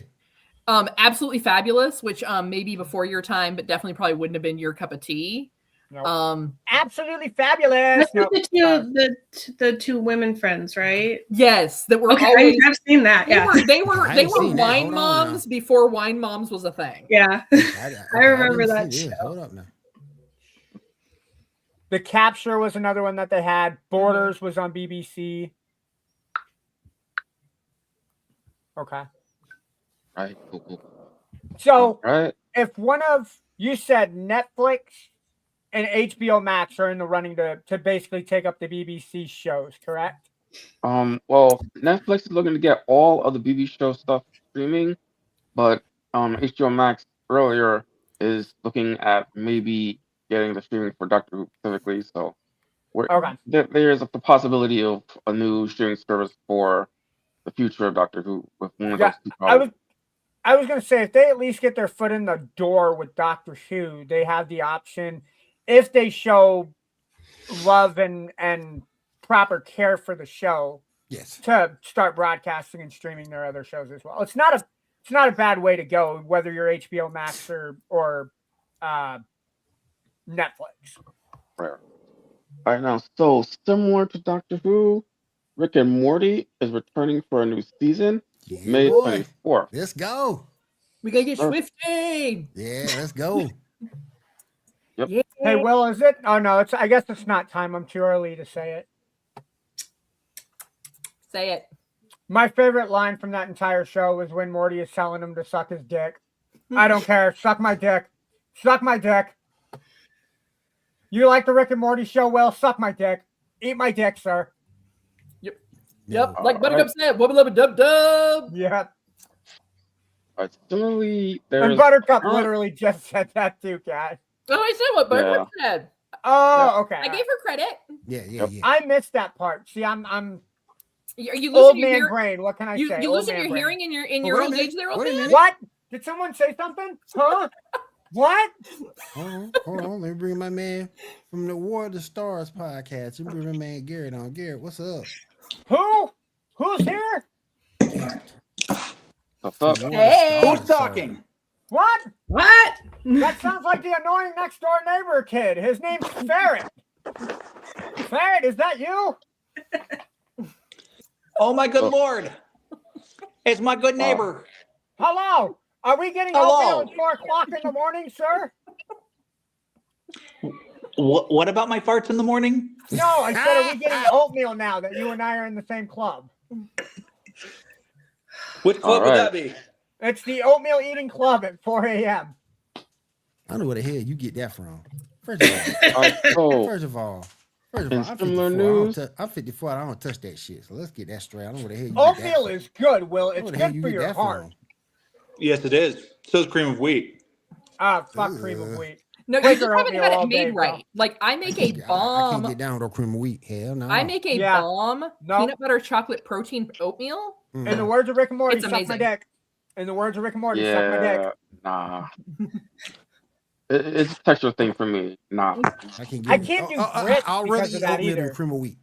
Absolutely Fabulous, which may be before your time, but definitely probably wouldn't have been your cup of tea. Nope. Absolutely fabulous. That's the two women friends, right? Yes, that were Okay, always. I've seen that. They Yeah, were wine moms before wine moms was a thing. yeah. I remember that show. show. Hold up now. The Capture was another one that they had. Borders was on BBC. Okay. Right. Cool. So, Right. if one of you said Netflix and HBO Max are in the running to basically take up the BBC shows, correct? Well, Netflix is looking to get all of the BBC show stuff streaming, but HBO Max earlier is looking at maybe getting the streaming for Doctor Who specifically. So, there's the possibility of a new streaming service for the future of Doctor Who with one of those two products. I was going to say, if they at least get their foot in the door with Doctor Who, they have the option, if they show love and proper care for the show, yes, to start broadcasting and streaming their other shows as well. It's not a bad way to go, whether you're HBO Max or Netflix. Right. All right, now, so similar to Doctor Who, Rick and Morty is returning for a new season, May 24th. Let's go. We gotta get Swifty. Yeah, let's go. Yep. Yeah. Hey, Will, is it? Oh no, I guess it's not time. I'm too early to say it. Say it. My favorite line from that entire show was when Morty is telling him to suck his dick. I don't care. Suck my dick. Suck my dick. You like the Rick and Morty show? Well, suck my dick. Eat my dick, sir. Yep. Like Buttercup said, wubba lubba dub dub. Yeah. Similarly, And Buttercup literally just said that too, Kat. Oh, I said what Buttercup said. Oh, okay. I gave her credit. Yeah. I missed that part. See, I'm Are you old losing your man brain. What can I say? You Old losing man your brain. hearing in your old age there, old man? What? Did someone say something? Huh? What? Hold on. Let me bring my man from the War of the Stars podcast. Let me bring my man Garrett on. Garrett, what's up? Who? Who's here? What's up? Hey. Who's talking? What? What? That sounds like the annoying next door neighbor kid. His name's Ferret. Ferret, is that you? Oh my good lord! It's my good neighbor. Hello. Are we getting Hello. oatmeal at 4 o'clock in the morning, sir? What about my farts in the morning? No, I said, are we getting oatmeal now that you and I are in the same club? Which club would that be? It's the oatmeal eating club at 4 a.m. I know where the hell you get that from. First of all, I'm 54. News. I'm 54. I don't touch that shit. So let's get that straight. I don't know where the hell you Oatmeal get that is good, Will. It's from. good for your heart. Yes, it is. So is cream of wheat. Fuck cream of wheat. No, you Quaker just haven't oatmeal had all it day, made bro. right. Like I make a I bomb. can't get down with no cream of wheat. Hell no. I make a bomb peanut butter chocolate protein oatmeal. In the words of Rick and Morty, It's suck my amazing. dick. In the words of Rick and Morty, suck my dick. Nah. It's a texture thing for me. Nah. I can't do grits I'll because rather of eat that oatmeal than either. cream of wheat.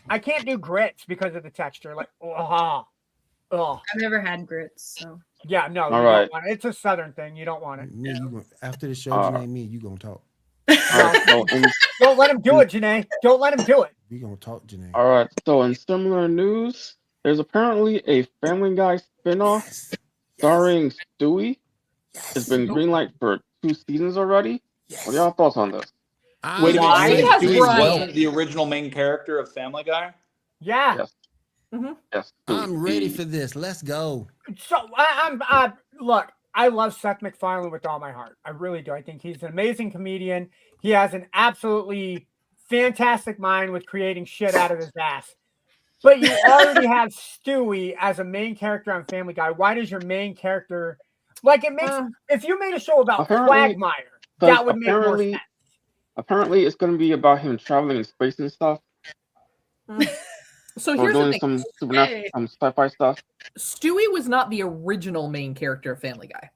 I can't do grits because of the texture. Like, ugh. I've never had grits, so. Yeah, no, you All right. don't want it. It's a southern thing. You don't want it. Me, after the show, Janae, me, you gonna talk. Don't let him do it, Janae. Don't let him do it. We gonna talk, Janae. All right. So in similar news, there's apparently a Family Guy spinoff starring Stewie. It's been greenlight for 2 seasons already. What are y'all thoughts on this? Wait a Why? minute. It has Stewie Brian. wasn't the original main character of Family Guy? Yeah. Yes. Mm-hmm. Yes. I'm ready for this. Let's go. So I'm look, I love Seth MacFarlane with all my heart. I really do. I think he's an amazing comedian. He has an absolutely fantastic mind with creating shit out of his ass. But you already have Stewie as a main character on Family Guy. Why does your main character like it makes if you made a show about Quagmire, that would make more sense. Apparently it's gonna be about him traveling in space and stuff. So Or here's the doing thing. some supernatural, some sci-fi stuff. Stewie was not the original main character of Family Guy.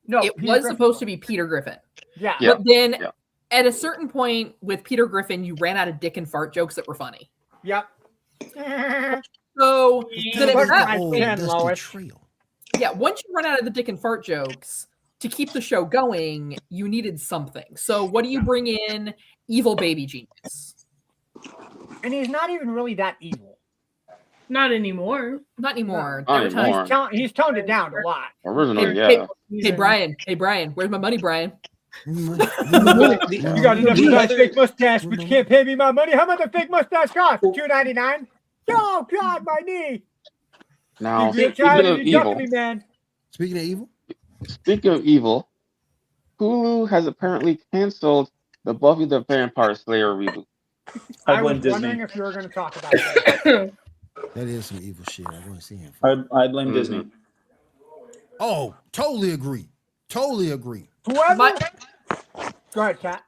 No, it was supposed to be Peter Griffin. Yeah. But then at a certain point with Peter Griffin, you ran out of dick and fart jokes that were funny. Yep. So then at that Old point, Dusty Trail. yeah, once you run out of the dick and fart jokes, to keep the show going, you needed something. So what do you bring in? Evil baby genius. And he's not even really that evil. Not anymore. Not anymore. Not There were times- anymore. He's toned it down a lot. Originally, Hey, yeah. Hey Brian, where's my money, Brian? You got enough for that fake mustache, but you can't pay me my money. How much the fake mustache cost? $2.99? Oh God, my knee! Now, You're speaking trying of to evil, me, man. Speaking of evil, Hulu has apparently canceled the Buffy the Vampire Slayer reboot. I blame was Disney. wondering if you were going to talk about that. that is some evil shit. I want to see him. I blame Disney. Oh, totally agree. Totally agree. Whoever. My- Go ahead, Kat.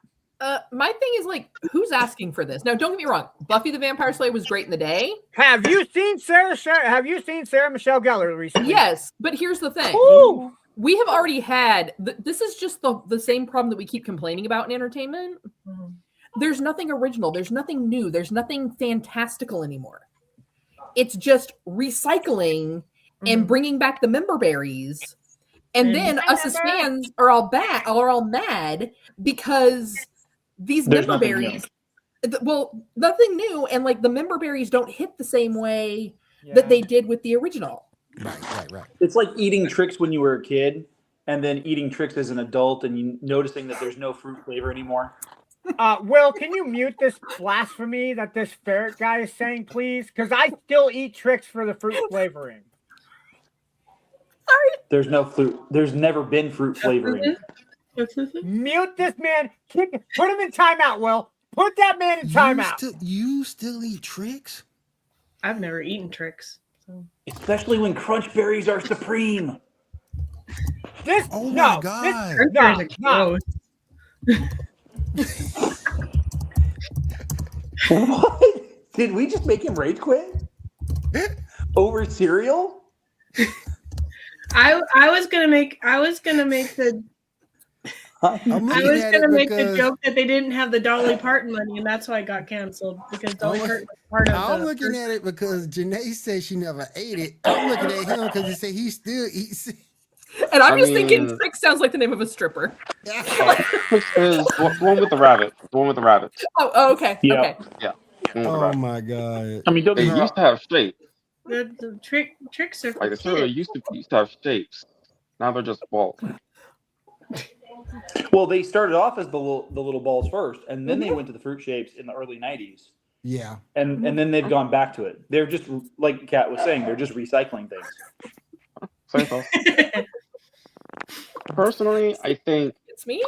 My thing is like, who's asking for this? Now, don't get me wrong. Buffy the Vampire Slayer was great in the day. Have you seen Sarah Michelle Gellar recently? Yes, but here's the thing. Woo! We have already had, this is just the same problem that we keep complaining about in entertainment. There's nothing original. There's nothing new. There's nothing fantastical anymore. It's just recycling and bringing back the member berries. And then us as fans are all mad because these There's member nothing berries, well, nothing new. And like the member berries don't hit the same way that they did with the original. Right. It's like eating tricks when you were a kid and then eating tricks as an adult and you noticing that there's no fruit flavor anymore. Will, can you mute this blasphemy that this ferret guy is saying, please? Because I still eat tricks for the fruit flavoring. There's no fruit. There's never been fruit flavoring. Mute this man. Put him in timeout, Will. Put that man in timeout. You still eat tricks? I've never eaten tricks. So. Especially when crunch berries are supreme. Oh my God. No. What? Did we just make him rage quit? Over cereal? I was gonna make the joke that they didn't have the Dolly Parton money, and that's why it got canceled because Dolly Parton was part of. I'm looking at it because Janae said she never ate it. I'm looking at him because he said he still eats it. And I'm just thinking Trix sounds like the name of a stripper. Trix is the one with the rabbit. The one with the rabbit. Oh, okay. Yeah. Okay. Yeah. Oh my God. I mean, don't They get me used to have shapes. The tricks are for Like the cereal used to have shapes. Now they're just balls. Well, they started off as the little balls first, and then they went to the fruit shapes in the early 90s. Yeah. And then they've gone back to it. They're just, like Kat was saying, they're just recycling things. Personally, I think It's me.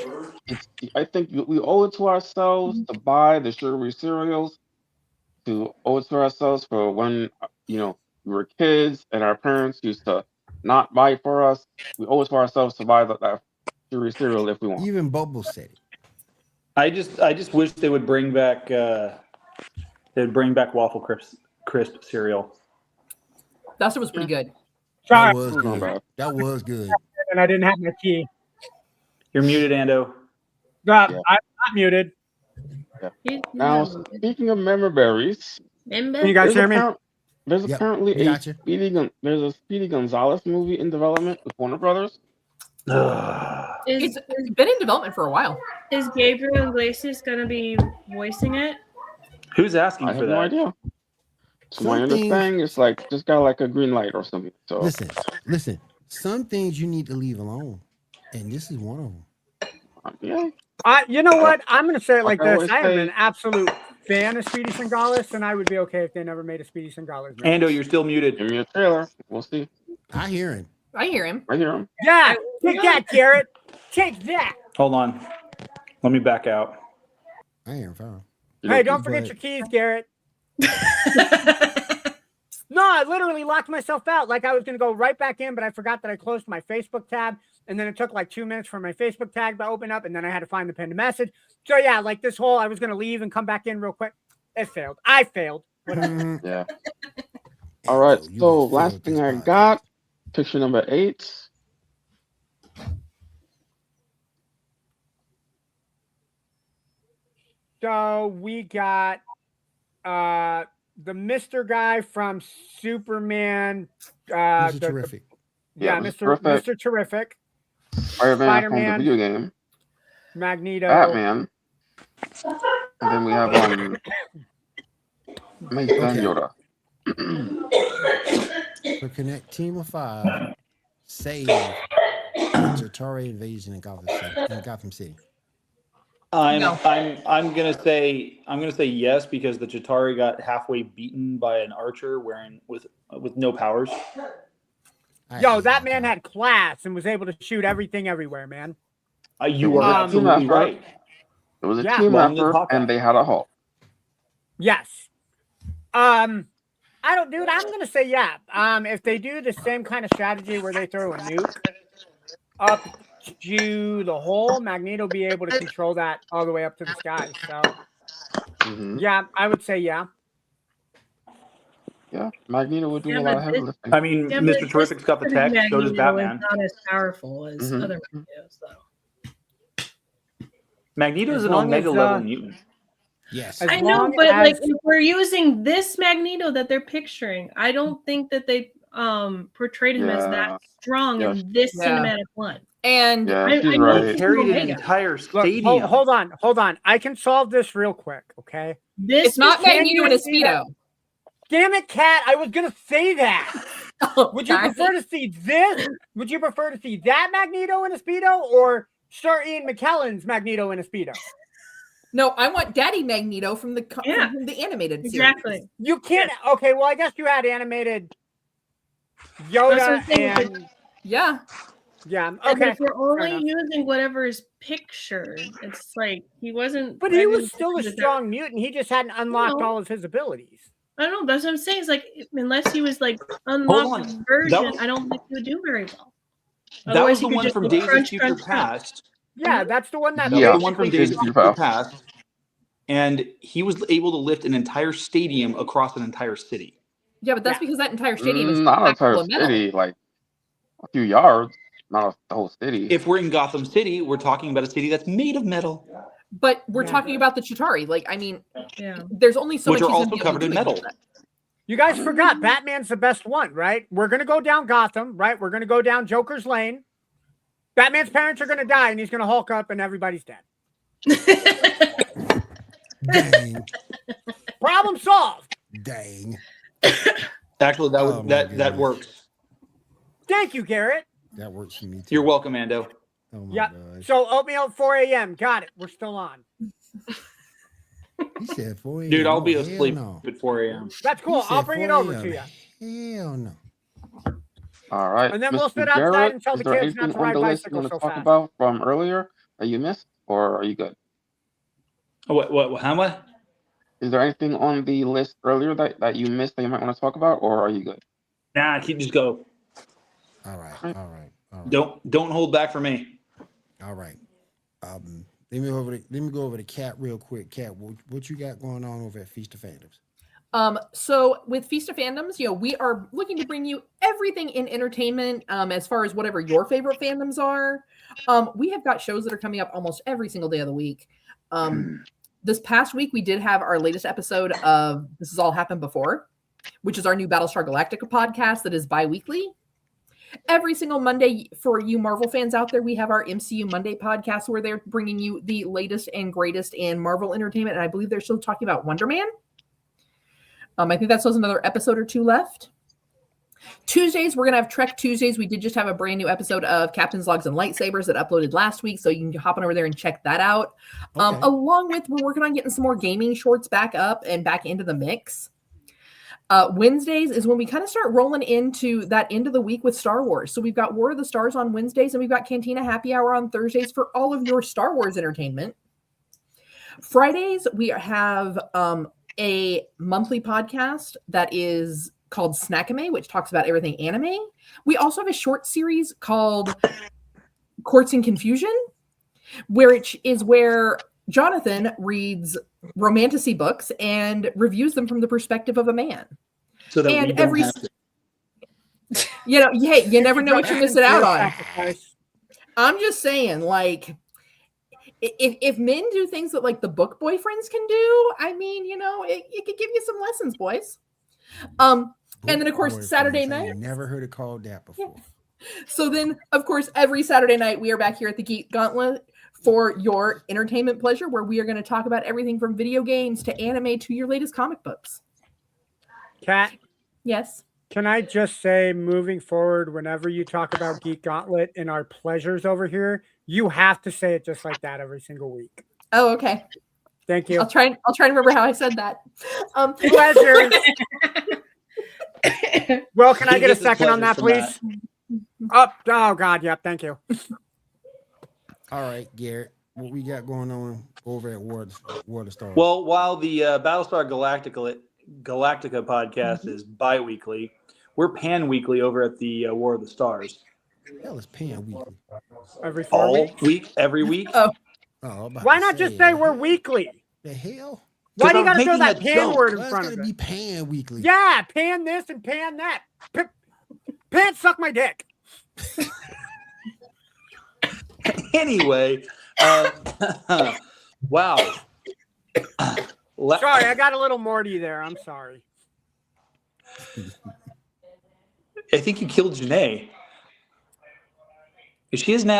we owe it to ourselves to buy the sugary cereals, to owe it to ourselves for when we were kids and our parents used to not buy it for us. We owe it to ourselves to buy that sugary cereal if we want. Even Bobo said it. I just wish they would bring back waffle crisp cereal. That stuff was pretty good. Sorry. That was good. And I didn't have my key. You're muted, Ando. I'm not muted. Yeah. Now, speaking of member berries, Can you guys hear me? There's Yep, apparently we got you. there's a Speedy Gonzalez movie in development with Warner Brothers. It's been in development for a while. Is Gabriel Iglesias gonna be voicing it? Who's asking I for have that? no idea. So my Something- understanding is like just got like a green light or something. So Listen. Some things you need to leave alone, and this is one of them. yeah. You know what? I'm going to say it like Like I this. always I am say- an absolute fan of Speedy Gonzalez, and I would be okay if they never made a Speedy Gonzalez movie. Ando, you're still muted. Give me a trailer. We'll see. I hear him. I hear him. I hear him. Yeah, take that, Garrett. Take that. Hold on. Let me back out. I hear him fine. Hey, don't forget your keys, Garrett. No, I literally locked myself out. Like I was going to go right back in, but I forgot that I closed my Facebook tab. And then it took like 2 minutes for my Facebook tag to open up. And then I had to find the pinned message. So yeah, like this whole, I was going to leave and come back in real quick. It failed. I failed. Whatever. Yeah. All right. You So just last failed thing this I podcast. got, picture number 8. So we got the Mr. guy from Superman. This is terrific. Yeah, Yeah, Mr. Terrific. Mr. Terrific. Spider-Man from the Spider-Man. video game, Magneto. Batman, and then we have Mace and Yoda. So connect team of 5, save the Chitauri invasion in Gotham City. I'm gonna say yes because the Chitauri got halfway beaten by an archer with no powers. Yo, that man had class and was able to shoot everything everywhere, man. You are absolutely right. It was a team effort, and they had a Hulk. Yes. I'm gonna say yeah. If they do the same kind of strategy where they throw a nuke up to the hole, Magneto will be able to control that all the way up to the sky. So, yeah, I would say yeah. Yeah, Magneto would do a lot of heavy lifting. I mean, Mr. Terrific's got the tech, so does Batman. Not as powerful as other Magnetos, though. Magneto is an Omega level mutant. Yes, I know, but like if we're using this Magneto that they're picturing, I don't think that they portrayed him as that strong in this cinematic one. And she's right. Carried an entire stadium. Hold on. I can solve this real quick, okay? It's not Magneto in a Speedo. Damn it, Kat! I was gonna say that. Would you prefer to see this? Would you prefer to see that Magneto in a Speedo, or Sir Ian McKellen's Magneto in a Speedo? No, I want Daddy Magneto from the animated series. Exactly. You can't. Okay, well, I guess you had animated Yoda and yeah. Okay. And if we're only using whatever is pictured, it's like he wasn't. But he was still a strong mutant. He just hadn't unlocked all of his abilities. I don't know. That's what I'm saying. It's like unless he was like unlocked the version, I don't think he would do very well. That was the one from Days of Future Past. Yeah, that's the one that. Yeah, the one from Days of Future Past. And he was able to lift an entire stadium across an entire city. Yeah, but that's because that entire stadium is not an entire city, like a few yards, not the whole city. If we're in Gotham City, we're talking about a city that's made of metal. But we're talking about the Chitauri. Like, I mean, there's only so much. Which are also covered in metal. You guys forgot Batman's the best one, right? We're gonna go down Gotham, right? We're gonna go down Joker's Lane. Batman's parents are gonna die, and he's gonna Hulk up, and everybody's dead. Dang. Problem solved. Dang. Actually, that works. Thank you, Garrett. That works for me too. You're welcome, Ando. Oh my Yep. gosh. So oatmeal at 4 a.m. Got it. We're still on. He said 4 a.m. Dude, I'll be Oh, asleep no. at 4 a.m. That's cool. He said I'll bring it 4 over a.m. to you. Hell no. All right. And then Mr. we'll sit outside Garrett, and tell is the there kids not anything to on ride the list you bicycles want so to talk fast. about from earlier that you missed, or are you good? What? How much? Is there anything on the list earlier that you missed that you might want to talk about, or are you good? Nah, just go. All right. Don't hold back for me. All right. Let me go over to Kat real quick. Kat, what you got going on over at Feast of Fandoms? So with Feast of Fandoms, we are looking to bring you everything in entertainment, as far as whatever your favorite fandoms are. We have got shows that are coming up almost every single day of the week. This past week, we did have our latest episode of This Has All Happened Before, which is our new Battlestar Galactica podcast that is bi-weekly. Every single Monday, for you Marvel fans out there, we have our MCU Monday podcast where they're bringing you the latest and greatest in Marvel entertainment. And I believe they're still talking about Wonder Man. I think that still has another episode or two left. Tuesdays, we're going to have Trek Tuesdays. We did just have a brand new episode of Captain's Logs and Lightsabers that uploaded last week, so you can hop on over there and check that out. Okay. Along with, we're working on getting some more gaming shorts back up and back into the mix. Wednesdays is when we kind of start rolling into that end of the week with Star Wars. So we've got War of the Stars on Wednesdays, and we've got Cantina Happy Hour on Thursdays for all of your Star Wars entertainment. Fridays, we have a monthly podcast that is called Snackame, which talks about everything anime. We also have a short series called Courts in Confusion, which is where Jonathan reads romantasy books and reviews them from the perspective of a man. So that And we don't have to. You never know what you're missing out on. I'm just saying, like, if men do things that like the book boyfriends can do, I mean, it could give you some lessons, boys. And then of course Saturday night. Never heard it called that before. So then, of course, every Saturday night, we are back here at the Geek Gauntlet for your entertainment pleasure, where we are going to talk about everything from video games to anime to your latest comic books. Kat, Yes. can I just say, moving forward, whenever you talk about Geek Gauntlet and our pleasures over here, you have to say it just like that every single week. Oh, okay. Thank you. I'll try and remember how I said that. Pleasure. Well, can I He get a gets his second on that, pleasures please? Oh, God, yeah, thank you. All right, Garrett, what we got going on over at War of the Stars? Well, while the Battlestar Galactica podcast is bi-weekly, we're pan-weekly over at the War of the Stars. Hell, it's Pan Weekly. Every 4 weeks? Every week. Oh, Why not just say we're weekly? The hell? Why do you I'm got to throw making that a pan joke. word in Why front it's of gotta it? be Pan Weekly? Yeah, pan this and pan that. Pants suck my dick. Anyway, wow. Sorry, I got a little Morty there. I'm sorry. I think you killed Janae. Is she an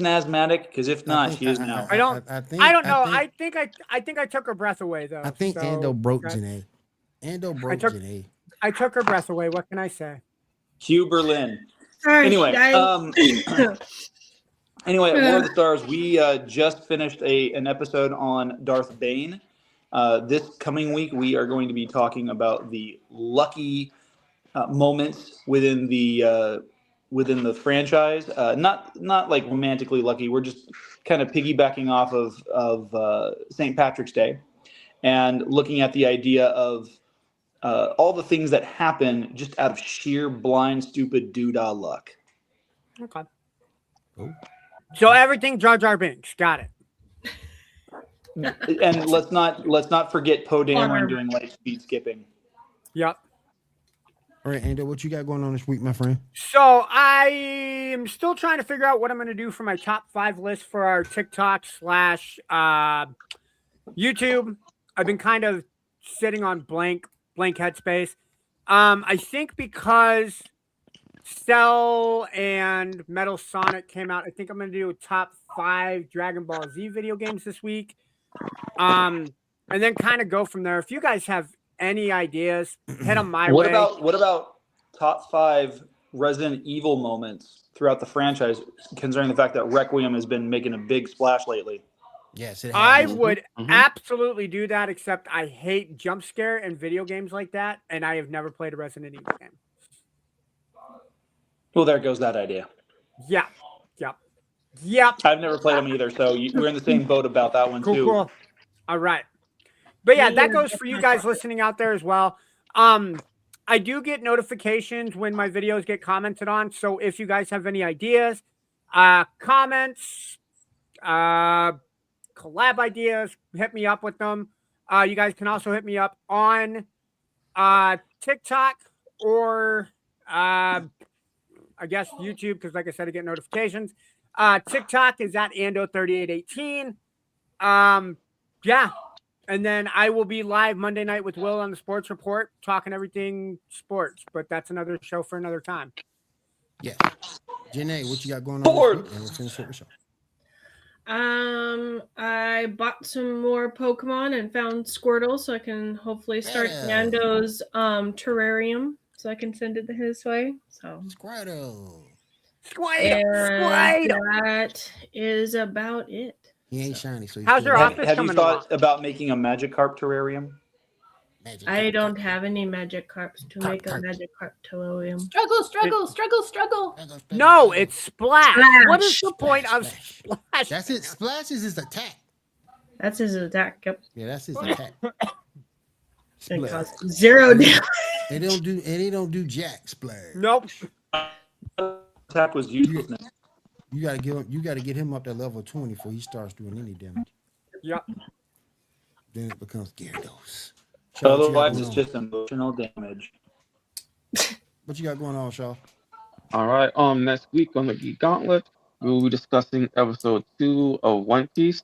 asthmatic? Because if not, she is now. I don't know. I think I took her breath away though. I think so, Ando broke okay. Janae. Ando broke Janae. I took her breath away. What can I say? Hugh Berlin. Sorry, Anyway, guys. Anyway, at War of the Stars, we just finished an episode on Darth Bane. This coming week, we are going to be talking about the lucky moments within the franchise. Not like romantically lucky. We're just kind of piggybacking off of St. Patrick's Day and looking at the idea of all the things that happen just out of sheer blind, stupid doodah luck. Okay. Oh. So everything Jar Jar Binks. Got it. And let's not forget Poe Dameron doing light speed skipping. Yep. All right, Ando, what you got going on this week, my friend? So I am still trying to figure out what I'm going to do for my top 5 list for our TikTok / YouTube. I've been kind of sitting on blank headspace. I think because Cell and Metal Sonic came out, I think I'm going to do a top 5 Dragon Ball Z video games this week. And then kind of go from there. If you guys have any ideas, hit them my way. What about top 5 Resident Evil moments throughout the franchise, considering the fact that Requiem has been making a big splash lately? Yes, it I has. would absolutely do that, except I hate jump scare and video games like that, and I have never played a Resident Evil game. Well, there goes that idea. Yep. I've never played them either, so we're in the same boat about that one too. Cool. All right. But yeah, that goes for you guys listening out there as well. I do get notifications when my videos get commented on. So if you guys have any ideas, comments, collab ideas, hit me up with them. You guys can also hit me up on TikTok or I guess YouTube, because like I said, I get notifications. TikTok is at Ando3818. Yeah. And then I will be live Monday night with Will on the Sports Report, talking everything sports. But that's another show for another time. Yes. Janae, what you got going on? Sports. And we'll finish up the show. I bought some more Pokemon and found Squirtle, so I can hopefully start Nando's terrarium, so I can send it his way. So Squirtle. And that is about it. He ain't shiny, so how's your office Have you coming thought along? about making a Magikarp terrarium? I don't have any Magikarps to make a Magikarp terrarium. Struggle. No, it's Splash. Splash. What is the point of Splash? That's it. Splash is his attack. That's his attack. Yep. Yeah, that's his attack. It costs 0 damage. They don't do jack splash. Nope. Attack was uselessness. You gotta get him up to level 20 before he starts doing any damage. Yep. Then it becomes Gyarados. Otherwise, it's just emotional damage. What you got going on, Shaw? All right. Next week on the Geek Gauntlet, we will be discussing episode 2 of One Piece.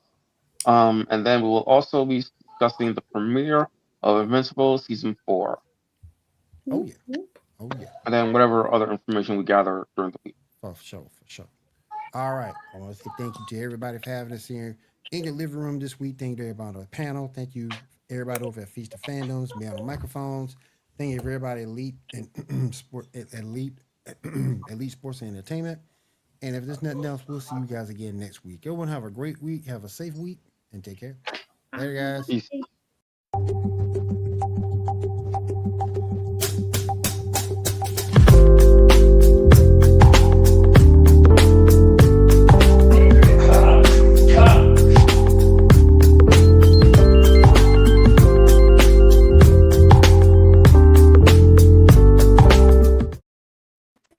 And then we will also be discussing the premiere of Invincible season 4. Oh Oh yeah. And then whatever other information we gather during the week. For sure. All right. I want to say thank you to everybody for having us here in the living room this week. Thank you to everybody on the panel. Thank you everybody over at Feast of Fandoms, me on the microphones. Thank you everybody elite and elite sports and entertainment. And if there's nothing else, we'll see you guys again next week. Everyone have a great week. Have a safe week and take care. Later, guys. Peace.